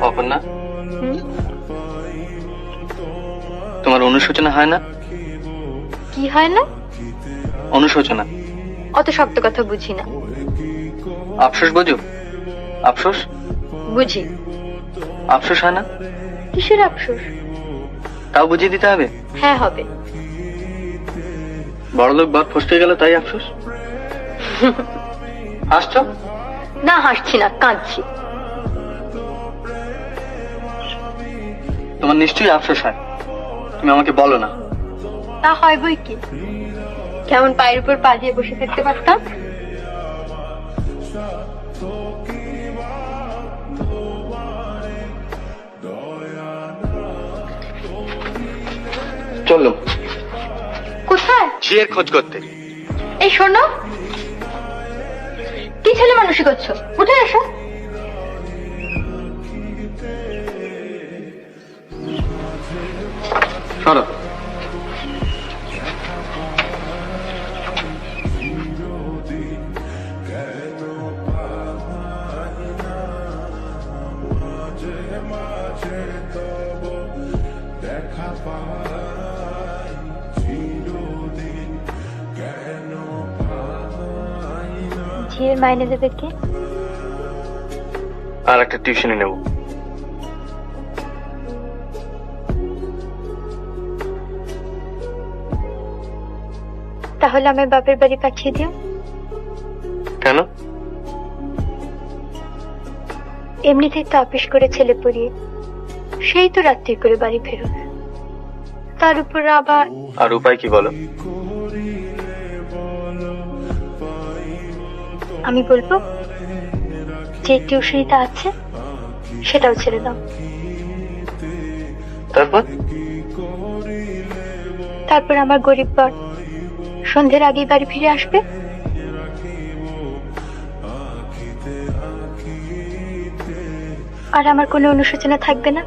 অপর্ণা, তোমার অনুশোচনা হয় না? কি হয় না? অনুশোচনা। অত শক্ত কথা বুঝি না। আফসোস বোঝো? আফসোস বুঝি। আফসোস হয় না? কিসের আফসোস? তাও বুঝিয়ে দিতে হবে? হ্যাঁ হবে। বড়লোক বাদ ফসকে গেল তাই আফসোস? হাসছো? না হাসছি না, কাঁদছি। তোমার নিশ্চয়ই আফসোস হয়, তুমি আমাকে বলো না। তা হয় বই কি, কেমন পায়ের উপর পা দিয়ে বসে থাকতে পারতাম। চললো কোথায়? ঝিয়ের খোঁজ করতে। এই শোনো, কি ছেলে মানুষই করছো, উঠে এসো। সরো। ঝিয়ের মাইনে দেবে কে? আর একটা টিউশনে নেব। তাহলে আমার বাপের বাড়ি পাঠিয়ে দিও। কেন? এমনিতেই তো অফিস করে ছেলে পড়িয়ে সেই তো রাত্রি করে বাড়ি ফেরো, তার উপর আবার। আর উপায় কি বলো? আমি বলবো যে টিউশনিটা আছে সেটাও ছেড়ে দাও। তারপর? তারপর আমার গরিব বর সন্ধ্যের আগেই বাড়ি ফিরে আসবে, আর আমার কোনো অনুশোচনা থাকবে না।